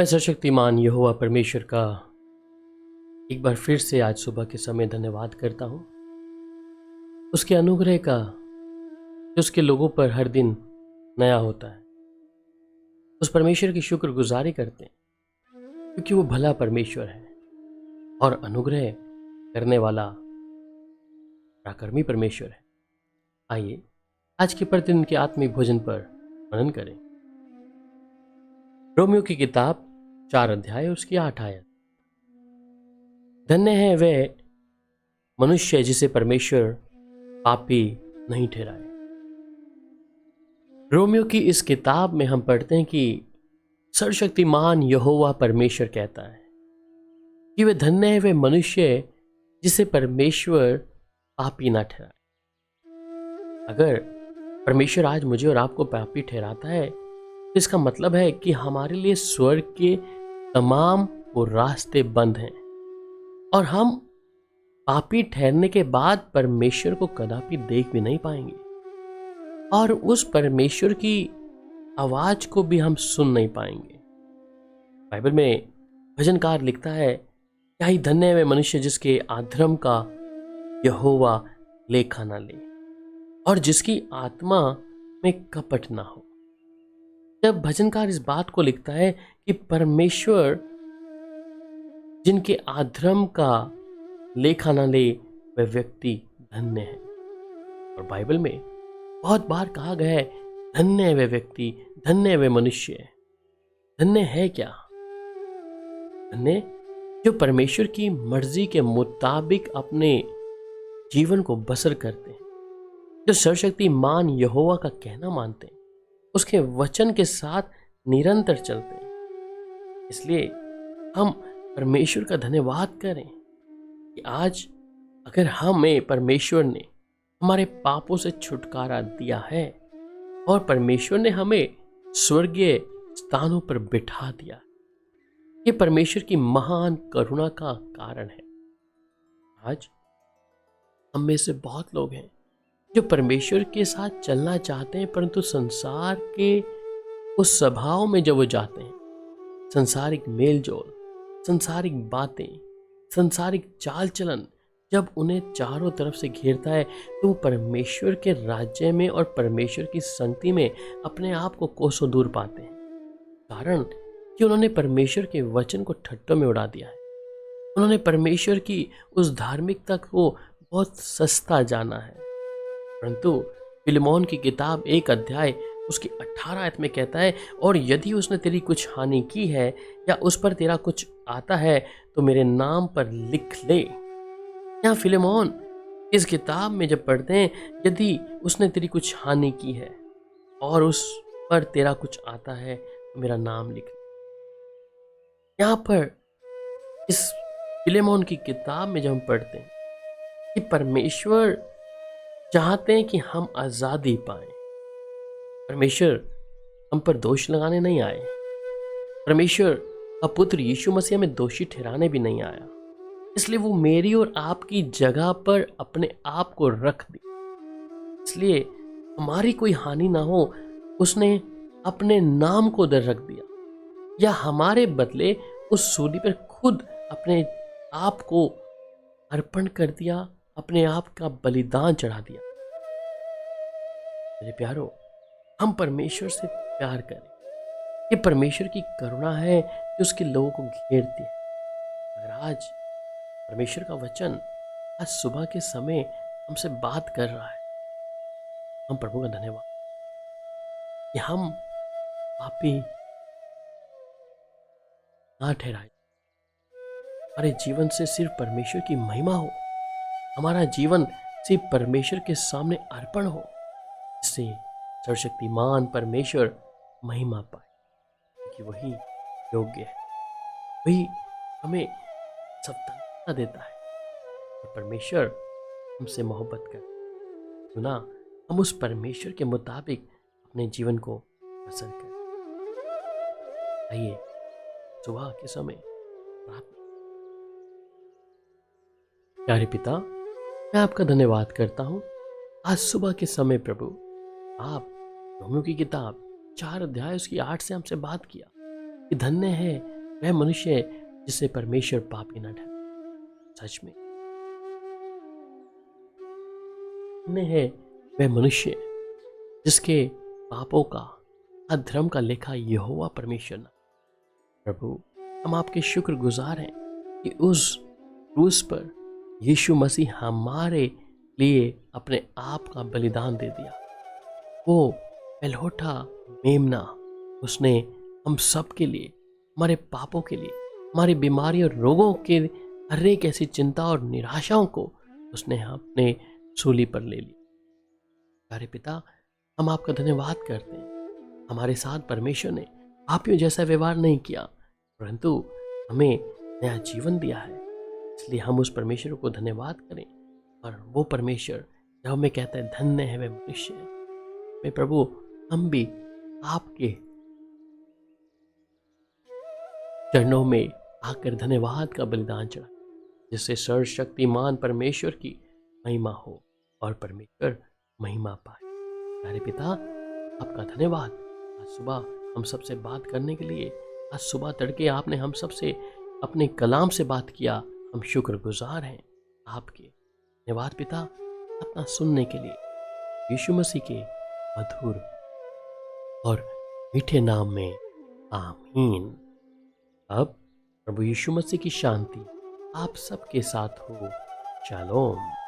मैं सर्वशक्तिमान यहोवा परमेश्वर का एक बार फिर से आज सुबह के समय धन्यवाद करता हूँ। उसके अनुग्रह का जो उसके लोगों पर हर दिन नया होता है, उस परमेश्वर की शुक्रगुजारी करते हैं क्योंकि वो भला परमेश्वर है और अनुग्रह करने वाला पराक्रमी परमेश्वर है। आइए आज के प्रतिदिन के आत्मिक भोजन पर मनन करें। रोमियो की किताब 4 अध्याय उसकी 8 आयत। धन्य है वह मनुष्य जिसे परमेश्वर पापी नहीं ठहराए। रोमियो की इस किताब में हम पढ़ते हैं कि सर्वशक्तिमान यहोवा परमेश्वर कहता है कि वह धन्य है वह मनुष्य जिसे परमेश्वर पापी ना ठहराए। अगर परमेश्वर आज मुझे और आपको पापी ठहराता है तो इसका मतलब है कि हमारे लिए स्वर्ग के तमाम वो रास्ते बंद हैं और हम पापी ठहरने के बाद परमेश्वर को कदापि देख भी नहीं पाएंगे और उस परमेश्वर की आवाज को भी हम सुन नहीं पाएंगे। बाइबल में भजनकार लिखता है, क्या ही धन्य है वह मनुष्य जिसके अधर्म का यहोवा लेखा ना ले और जिसकी आत्मा में कपट ना हो। जब भजनकार इस बात को लिखता है कि परमेश्वर जिनके अधर्म का लेखा ना ले वह व्यक्ति धन्य है। और बाइबल में बहुत बार कहा गया है धन्य है वह व्यक्ति, धन्य है वह मनुष्य। धन्य है क्या? धन्य जो परमेश्वर की मर्जी के मुताबिक अपने जीवन को बसर करते हैं, जो सर्वशक्तिमान यहोवा का कहना मानते हैं, उसके वचन के साथ निरंतर चलते हैं। इसलिए हम परमेश्वर का धन्यवाद करें कि आज अगर हमें परमेश्वर ने हमारे पापों से छुटकारा दिया है और परमेश्वर ने हमें स्वर्गीय स्थानों पर बिठा दिया, ये परमेश्वर की महान करुणा का कारण है। आज हम में से बहुत लोग हैं जो परमेश्वर के साथ चलना चाहते हैं, परंतु संसार के उस स्वभाव में जब वो जाते हैं, संसारिक मेलजोल, संसारिक बातें, संसारिक चाल चलन जब उन्हें चारों तरफ से घेरता है तो वो परमेश्वर के राज्य में और परमेश्वर की संगति में अपने आप को कोसों दूर पाते हैं। कारण कि उन्होंने परमेश्वर के वचन को ठट्टों में उड़ा दिया है। उन्होंने परमेश्वर की उस धार्मिकता को बहुत सस्ता जाना है। परंतु फिलेमोन की किताब 1 अध्याय उसकी 18 आयत में कहता है, और यदि उसने तेरी कुछ हानि की है या उस पर तेरा कुछ आता है तो मेरे नाम पर लिख ले। यहाँ फिलेमोन इस किताब में जब पढ़ते हैं, यदि उसने तेरी कुछ हानि की है और उस पर तेरा कुछ आता है तो मेरा नाम लिख ले। यहाँ पर इस फिलेमोन की किताब में जब हम पढ़ते हैं कि परमेश्वर चाहते हैं कि हम आज़ादी पाएं। परमेश्वर हम पर दोष लगाने नहीं आए। परमेश्वर का पुत्र यीशु मसीह में दोषी ठहराने भी नहीं आया। इसलिए वो मेरी और आपकी जगह पर अपने आप को रख दी। इसलिए हमारी कोई हानि ना हो, उसने अपने नाम को दर रख दिया या हमारे बदले उस सूली पर खुद अपने आप को अर्पण कर दिया, अपने आप का बलिदान चढ़ा दिया। मेरे प्यारो, हम परमेश्वर से प्यार करें। ये परमेश्वर की करुणा है जो उसके लोगों को घेरती है। अगर आज परमेश्वर का वचन आज सुबह के समय हमसे बात कर रहा है, हम प्रभु का धन्यवाद कि हम पापी ना ठहराए। हमारे जीवन से सिर्फ परमेश्वर की महिमा हो, हमारा जीवन सिर्फ परमेश्वर के सामने अर्पण हो, इससे सर्वशक्तिमान परमेश्वर महिमा पाए, क्योंकि वही योग्य है, वही हमें स्वतंत्रता देता है और परमेश्वर हमसे मोहब्बत करता है। क्यों ना हम उस परमेश्वर के मुताबिक अपने जीवन को बसर करें। आइए सुबह के समय प्रार्थना। प्यारे पिता, मैं आपका धन्यवाद करता हूँ आज सुबह के समय। प्रभु, आप रोमियो की किताब 4 अध्याय उसकी 8 से हमसे बात किया कि धन्य है वह मनुष्य जिसे परमेश्वर पापी न ठहराए। सच में धन्य है वह मनुष्य जिसके पापों का, अधर्म का लेखा यहोवा परमेश्वर न। प्रभु, हम आपके शुक्रगुजार हैं कि उस क्रूस पर यीशु मसीह हमारे लिए अपने आप का बलिदान दे दिया। वो पहलौठा मेमना, उसने हम सब के लिए, हमारे पापों के लिए, हमारी बीमारी और रोगों के हर एक ऐसी चिंता और निराशाओं को उसने अपने सूली पर ले लिया। प्यारे पिता, हम आपका धन्यवाद करते हैं। हमारे साथ परमेश्वर ने पापियों जैसा व्यवहार नहीं किया, परंतु हमें नया जीवन दिया है। इसलिए हम उस परमेश्वर को धन्यवाद करें। और वो परमेश्वर जब हमें कहता है धन्य है वह मनुष्य, मैं प्रभु, हम भी आपके चरणों में आकर धन्यवाद का बलिदान चढ़ा, जिससे सर्वशक्तिमान परमेश्वर की महिमा हो और परमेश्वर महिमा पाए। प्यारे पिता, आपका धन्यवाद। आज सुबह हम सबसे बात करने के लिए, आज सुबह तड़के आपने हम सबसे अपने कलाम से बात किया। हम शुक्रगुजार हैं आपके। धन्यवाद पिता, अपना सुनने के लिए। यीशु मसीह के मधुर और मीठे नाम में आमीन। अब प्रभु यीशु मसीह की शांति आप सबके साथ हो। शालोम।